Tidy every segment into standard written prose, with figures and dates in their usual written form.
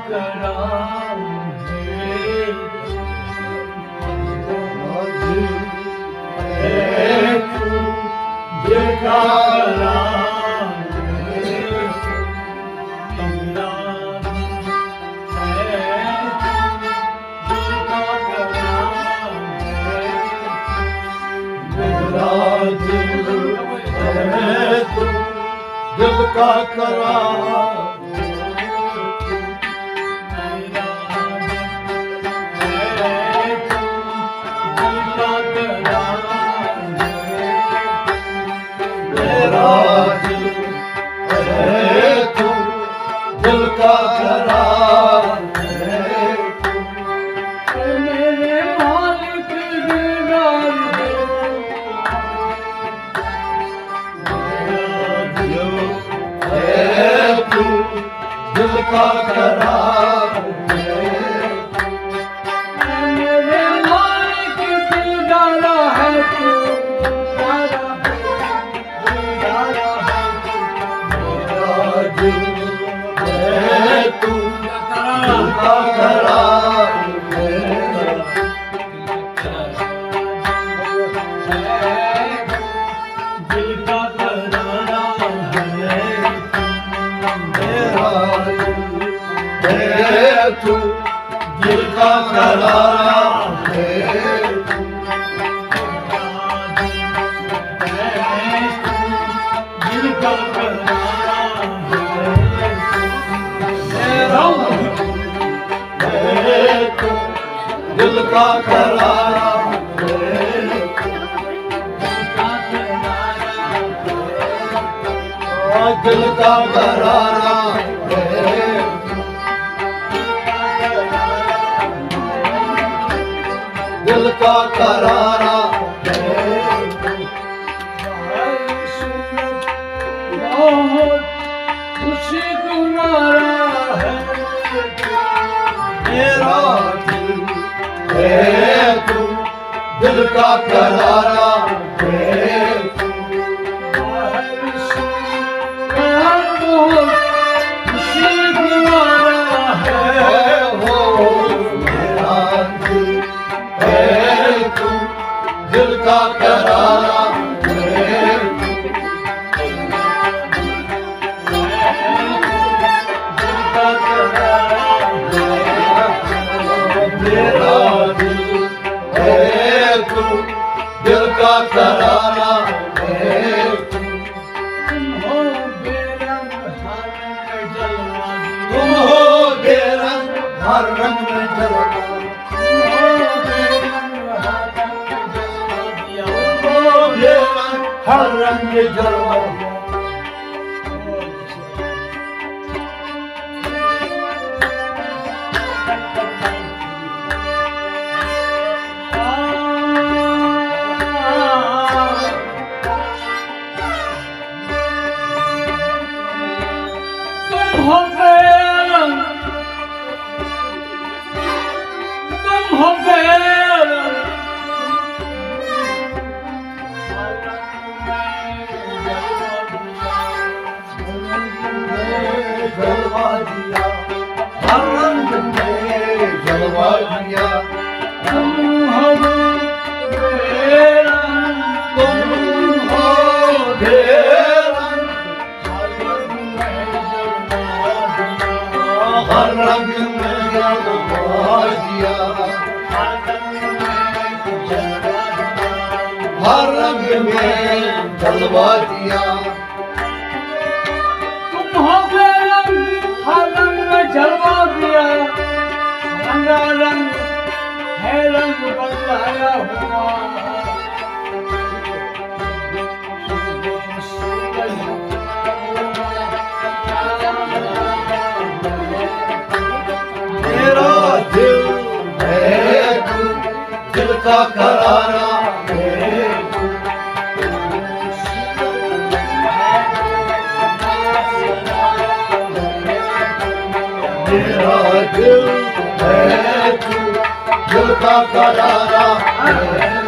कराम है तू जिसका कराम दिल का करार मेरा दिल है तू दिल का करार मेरे मालिक दिलदार दिल का करार मेरे मालिक दिलदारा है तू दिलदारा है मेरा दिल है तू दिल का करार दिल का तू दिल का करारा है दिल का करारा है तू दिल का करारा दिल का करारा दिल का करारा बहुत खुशी तुम्हारा है मेरा दिल है तू दिल का करारा है बहुत खुशी तुम्हारा है हो मेरा दिल तू दिल का करारा है मेरा दिल है तू दिल का करारा है तुम हो बेरंग हर रंग में जलवा हर रंग में जलवा जलवा दिया हर रंग में जलवा दिया तुम हो बेरंग तुम हो बेरंग हर रंग में जलवा दिया हर रंग में जलवा दिया तुम हो बेरंग हर रंग में जलवा दिया रंगा रंग है रंग बदलाया हुआ मेरा दिल है तू दिल का करारा है मेरा दिल है तू दिल का करारा है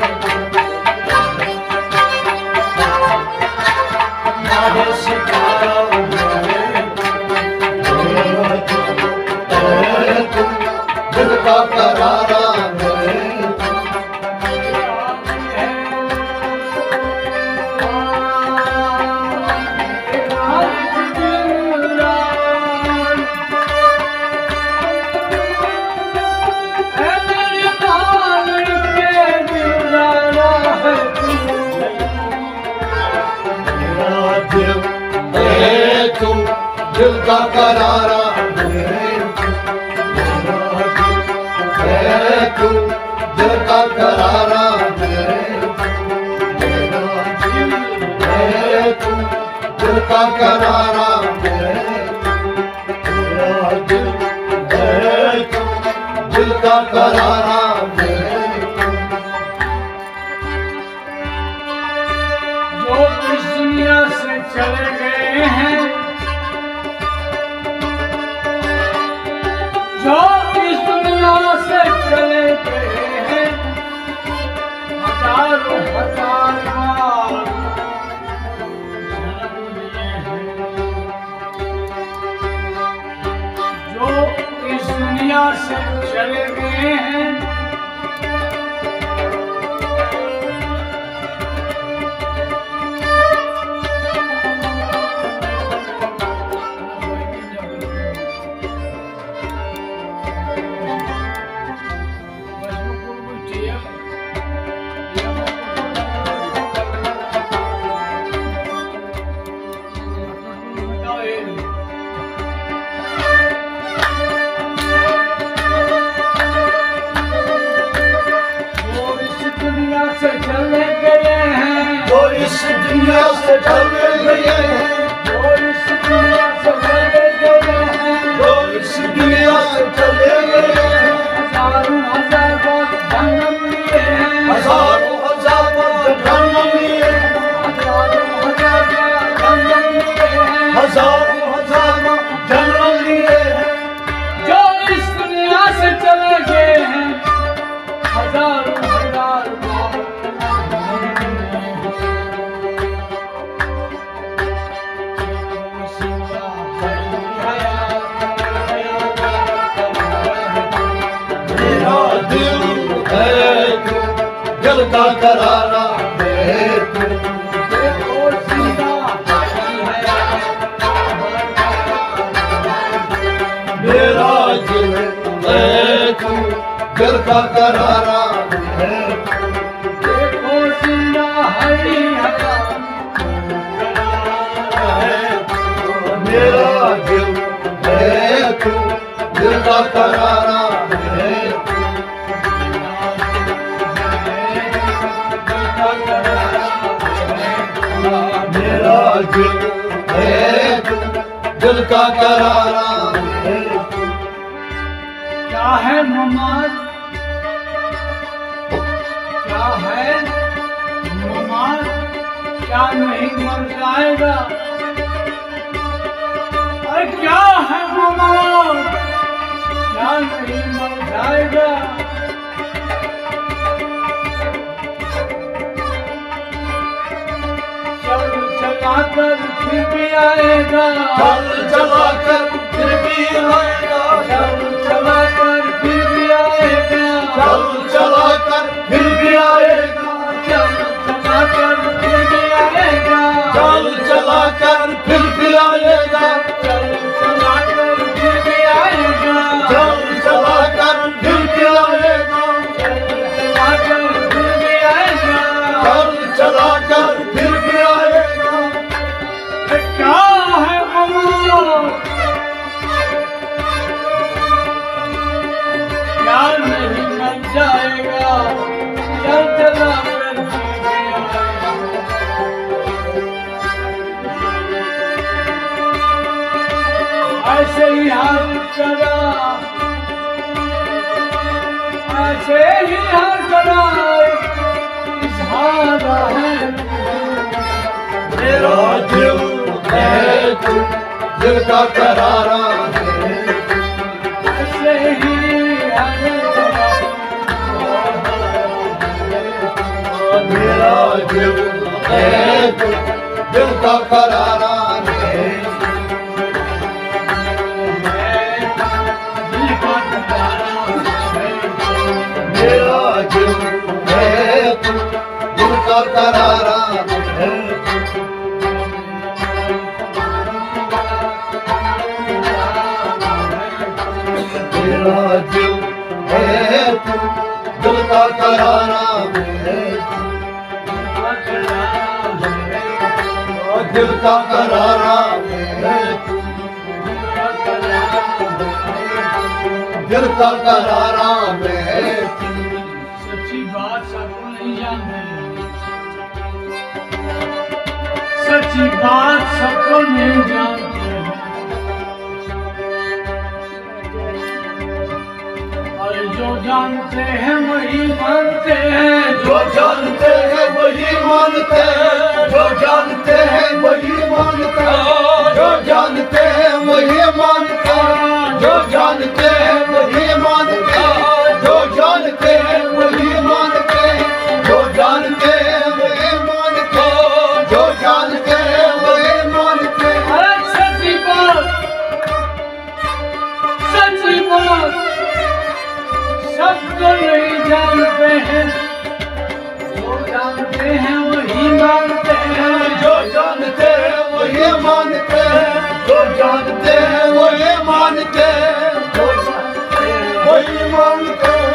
दिल का करारा है तू, दिल का करारा है तू, दिल का करारा मेरा दिल है तू, दिल का करारा जो इस दुनिया से चले गए हैं, जो इस दुनिया से चले गए हैं, हजारों हजार बार जन्म लिए हैं। जो इस दुनिया से चले गए हैं, से चले गए हैं, जो इस दुनिया से चले गए हैं, जो इस दुनिया से चले गए हैं, जो इस दुनिया से चले गए हैं, हजारों हजार बार जन्म लिए हैं, हजारों हजार बार जन्म लिए हैं, हजारों हजार बार जन्म लिए हैं, हजारों हजार बार जन्म लिए हैं। जो इस दुनिया से चले गए हैं, हजारों हजार बार दिल का करारा है तू, मेरा दिल है तू, दिल का करारा है तू, देखो जिंदा हरी हरा मेरा दिल है तू, दिल का करारा है तू, मेरा दिल है तू, दिल का करारा है तू। क्या है ममाद, क्या है ममाद, क्या नहीं मर जाएगा, अरे क्या है ममाद, क्या नहीं मर जाएगा। चल चलाकर फिर भी आएगा, चल चलाकर फिर भी आएगा, चल चलाकर फिर भी आएगा, चल चलाकर फिर भी आएगा, चल चलाकर फिर भी आएगा, चल चलाकर फिर भी आएगा, चल चलाकर फिर भी आएगा, चल चलाकर फिर भी आएगा, चल चलाकर फिर भी आएगा। चल चलाकर फिर भी आएगा। क्या है ममाद, क्या नहीं मर जाएगा, चल चलाकर फिर भी आएगा। ऐसे ही हाल करा, ऐसे ही हाल करा, इजहार है मेरा दिल है तू, दिल का करारा है, ऐसे ही हाल करा, मेरा दिल है तू, दिल का करारा है, दिल का करारा है। मेरा दिल है तू, दिल का करारा है, मेरा दिल है तू, दिल का करारा है, दिल का करारा है तू, दिल का करारा मैं तू। सच्ची बात सबको नहीं जानते, सच्ची बात सबको नहीं जानते हैं, और जो जानते हैं वही मानते हैं, जो जानते हैं वही मानते हैं, जो जानते हैं वही मानते हैं, जो जानते हैं वही मानते हैं, जो जानते हैं वही मानते हैं, जो जानते हैं वही मानते हैं, जो जानते हैं वही मानते हैं, जो जानते हैं वही मानते हैं। अरे सच्ची बात सबको नहीं जानते हैं, जो जानते हैं वही मानते हैं, जो जानते हैं वही मानते हैं, जो जानते हैं वही मानते हैं, जो जानते हैं वही मानते हैं,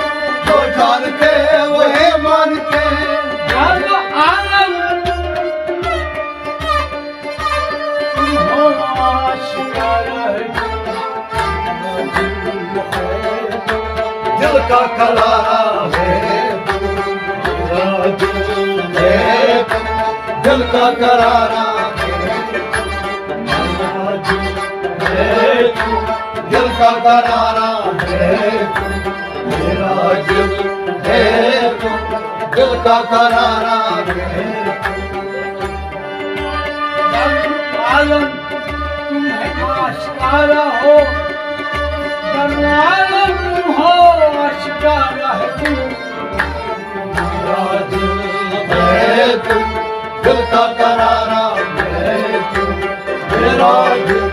जो जानते हैं वही मानते हैं। जानो आलम हो आशिकारा है, दिल का करारा है तू, मेरा दिल है तू, दिल का करारा है तू, दिल का करारा है तू, मेरा दिल है तू, दिल का करारा है जानो आलम तुम है आशिकारा हो, जानो आलम तुम हो आशिकारा है तुम, मेरा दिल है तू, दिल का करारा है तू, मेरा दिल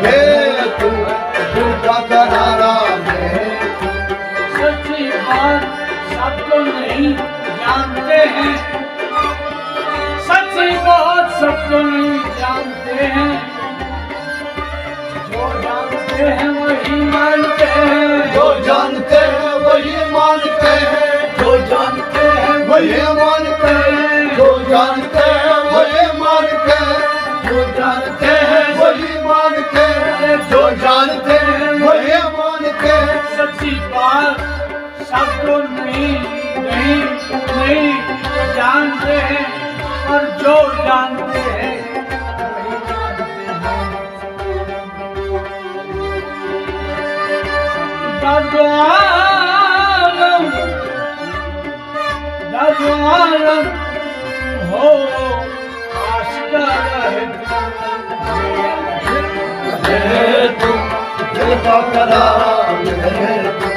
है तू, दिल का करारा है तू। सच्ची बात सबको नहीं जानते हैं, सच्ची बात सबको नहीं जानते हैं, जो जानते हैं वही मानते हैं, जो जानते हैं वही मानते हैं, जो जानते हैं वही मानते हैं, जो जानते हैं वही मानते हैं, जो जानते हैं वही मानते हैं, जो जानते हैं वही मानते हैं। सच्ची बात सबको नहीं जानते हैं, और जो जानते हैं वही मानते हैं। दादो आलम हो आशिकारा है तू, दिल का करारा है तू,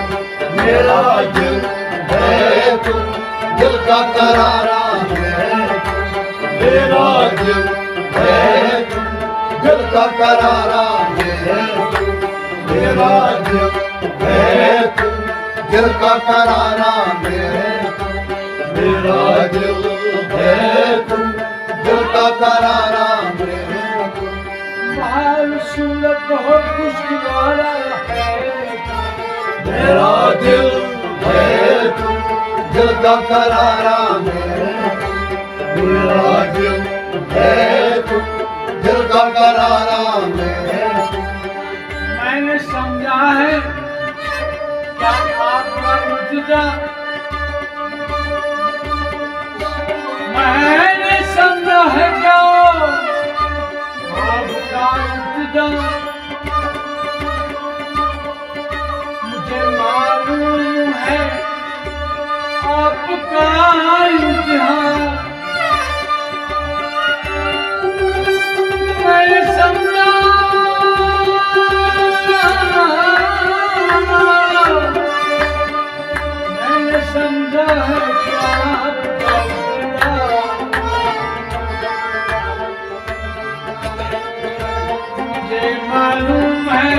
मेरा दिल है तू, दिल का करारा है तू, मेरा दिल है तू, दिल का करारा है तू, मेरा दिल है तू, दिल का करारा है तू, मेरा दिल है तू, दिल का करारा है तू। बाल सूरत बहुत खुशगवारा है, मेरा दिल है तू, दिल का करारा है तू, मेरा दिल है तू, दिल का करारा है तू। मैंने समझा है क्या आपका रुतबा, मैंने समझा है क्या आपका रुतबा, मुझे मालूम है आपका इम्तिहान, मैंने समझा है क्या आपका रुतबा, मुझे मालूम है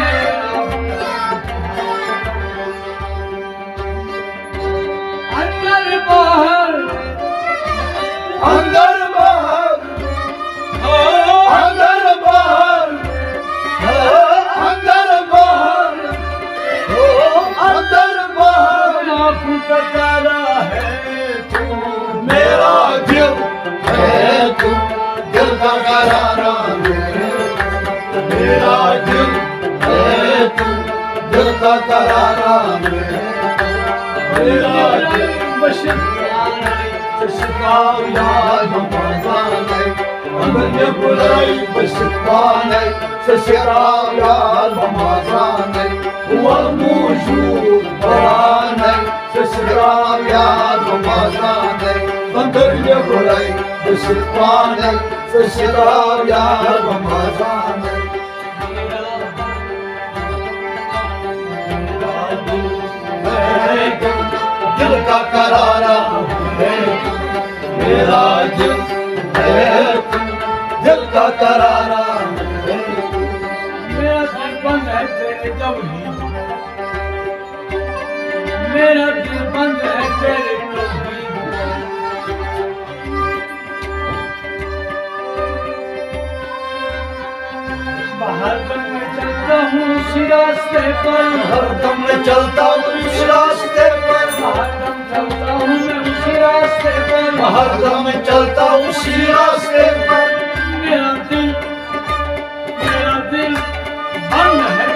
अंदर बाहर अंदर बाहर अंदर बाहर अंदर बाहर अंदर बाहर आँखों का तारा है तू, मेरा दिल है तू, दिल का करारा है, मेरा दिल है तू, दिल का का करारा मेरा दिल याद मजाने अमन बुलाई बशकाने सशरा याद मजाने हुआ मौजूद बराने सशरा याद मजाने अंदर बुलाई बशकाने सशरा याद मजाने दिल का करारा है मेरा दिल है दिल का करारा है मेरा दिल बंद है तेरे जब ही मेरा दिल बंद है तेरे जब ही हरदम मैं चलता हूँ उसी रास्ते पर हरदम मैं चलता हूँ उस रास्ते पर हरदम चलता हूँ मैं उसी रास्ते पर हरदम मैं चलता हूँ उसी रास्ते पर मेरा दिल बंद है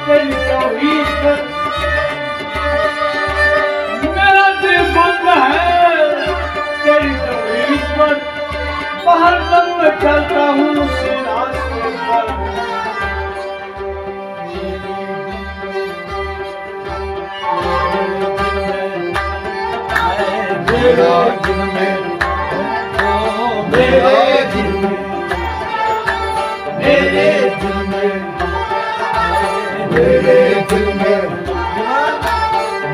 तेरी तौहीद पर मेरा दिल बंद है तेरी तौहीद पर हरदम मैं चलता हूँ उसी रास्ते पर मेरा दिल में मेरे दिल में मेरे दिल में मेरे दिल में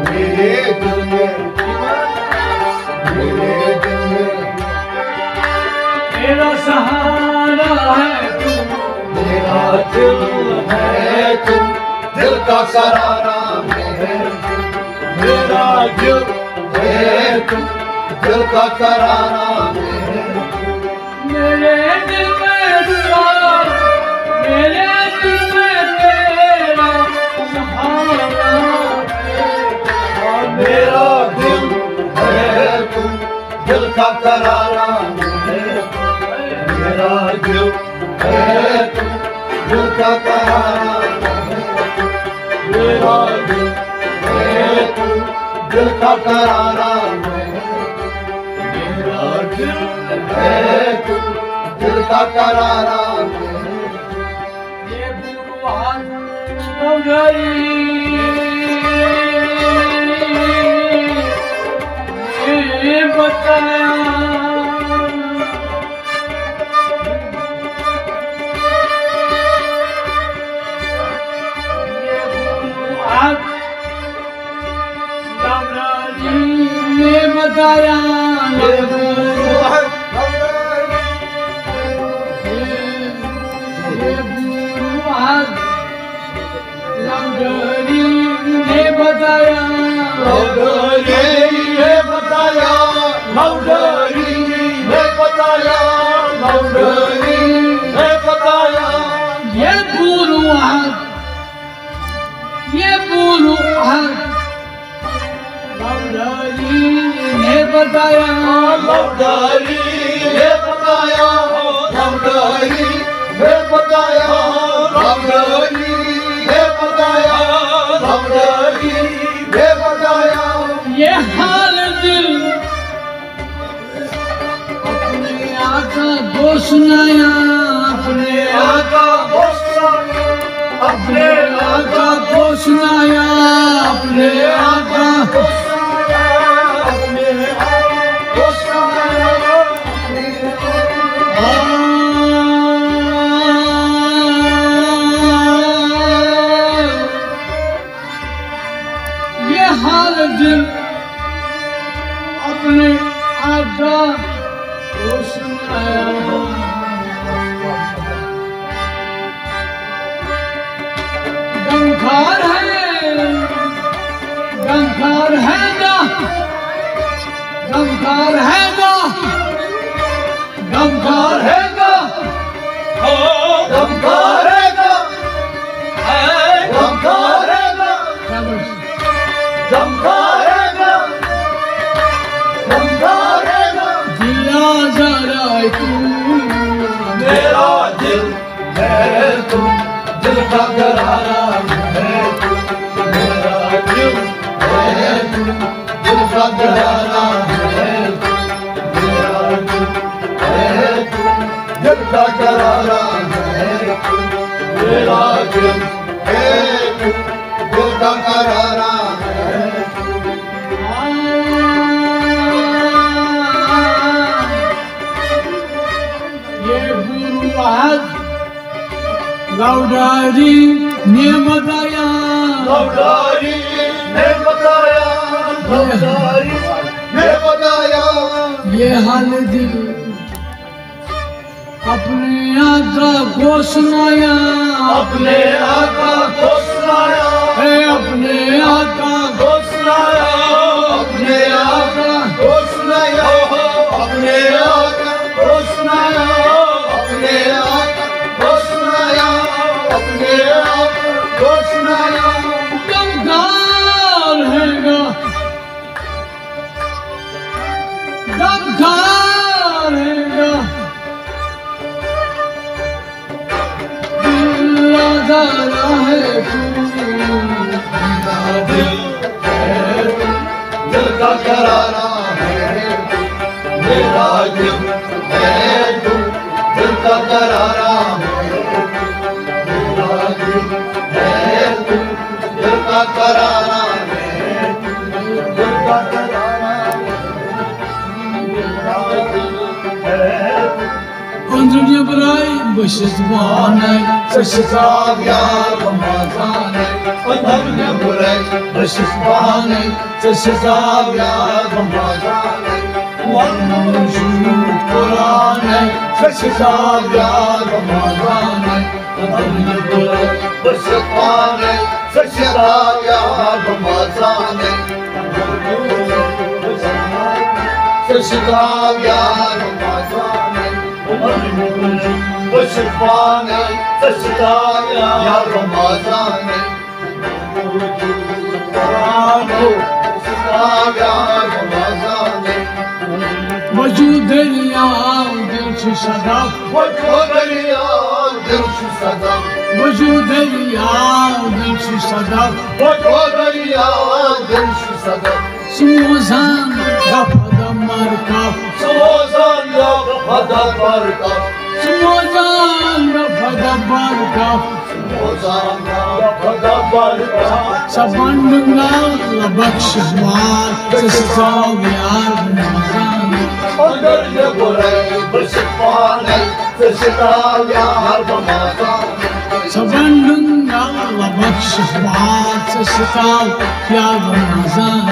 मेरे दिल में मेरे दिल में मेरा सहारा है तू मेरा दिल है तू दिल का करारा है मेरा दिल है तू दिल का करारा है मेरे दिल में सार मेरे दिल में तेरा सहारा मेरा दिल है तू दिल का करारा है मेरा दिल है तू दिल का करारा मेरा दिल है तू दिल का करारा मेरा दिल है तू दिल का करारा ये बुआन हो गई ये बताया ये बुआन ने बताया लंगरी ने बताया लौडरी ने बताया लौडरी ने बताया लौडरी ने बताया ये बुरुआन लंगरी ने बताया लौडरी ने बताया लौडरी ने बताया लौडरी ने बताया लौडरी ने बताया ये हाल दिल अपने आका को सुनाया अपने आका को सुनाया अपने आका को सुनाया अपने आका को अपने आका को सुनाया ये हाल दिल अपने आका को सुनाया गमखार है ना गमखार है ना गमखार है ना गमखार दिला जरा तू मेरा दिल है तू दिल का करारा है तू दिल का करारा है तू, मेरा दिल है तू, दिल का करारा है तू, मेरा दिल है तू, दिल का करारा है तू। ये गुरु महज लौडारी ने बताया, लौटारी ने बताया, लौटारी ने बताया, ये हाल दिल अपने आका को सुनाया, अपने आका को सुनाया, अपने आका को सुनाया, अपने आका को सुनाया, अपने आका को सुनाया, अपने आका को सुनाया, अपने आका को सुनाया। गमगार हैगा, गमगार हैगा, दिल आज़ारा है तू, दिल है तू, दिल का करारा है तू, मेरा दिल है तू, दिल का करारा है तू, मेरा दिल है तू, दिल का करारा है तू, दिल का करारा है तू, मेरा दिल है तू। Öndrümce bıray başız bağnay, saçı Yar Ramazan'ı, ömrüne bırak, başız bağnı, saçız yar Ramazan'ı, varmışım Kur'an'ı, saçız yar Ramazan'ı, ömrüne bırak, başız bağnı, saçız yar Ramazan'ı, saçız yar Ramazan'ı, ömrüne bırak, başız bağnı, saçız yar Ramazan'ı, vücud derya dil şu sadaf, vücud derya dil şu sadaf, Sumozan rapada markaf, Sumozan rapada markaf, Sabandungal bakşış var, sesitav yar Ramazan. Önder ne burayı başık bağlı, sesitav yar Ramazan. Sabandungal bakşış var, sesitav yar Ramazan.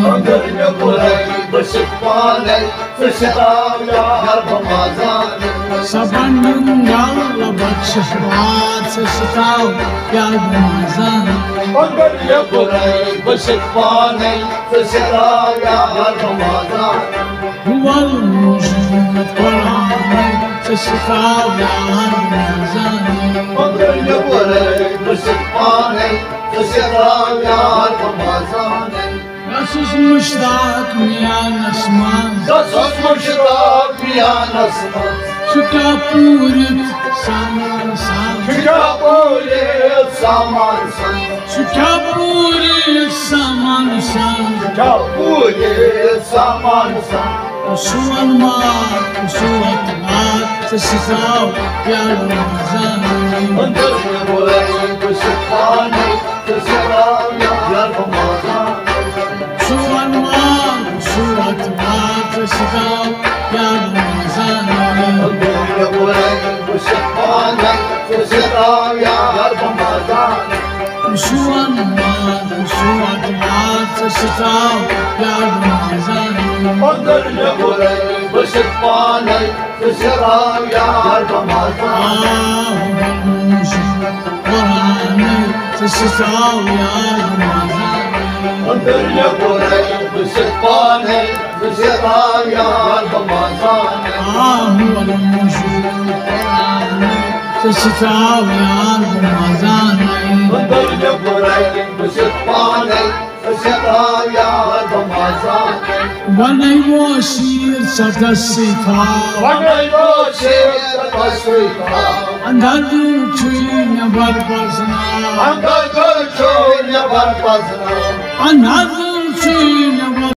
Önder ne burayı başık bağlı, sesitav yar Ramazan. Sabandungal bakşış var, sesitav yar Ramazan. Önder ne burayı başık bağlı, sesitav yar Ramazan. Huval mujud Kur'an, sesitav yar Ramazan. Önder ne burayı başık bağlı, sesitav yar Ramazan. Yasus müştak miyan asman, Yasus müştak miyan asman, Şukapurit samarsan, Şukapurit samarsan, Şukapurit samarsan, Şukapurit samarsan. Usualmat, usuatmat, sesitav yar Ramazan. Önder ne burayı başık bağlı, sesitav yar Ramazan. Usualmat, usuatmat, sesitav yar Ramazan. Önder ne burayı başık bağlı, sesitav yar Ramazan. Usualmat, usuatmat, sesitav yar Ramazan. Önder ne burayı başık bağlı, sesitav yar Ramazan. Sesitav yar Ramazan. Önder ne burayı başık bağlı, sesitav yar Ramazan. Sesitav yar Ramazan. Önder ne burayı başık bağlı, sesitav yar Ramazan. Vanay voşir sakasitav, Vanay voşir sakasitav, Andadur çuyna barpazna, Andadur çuyna barpazna, Andadur छीन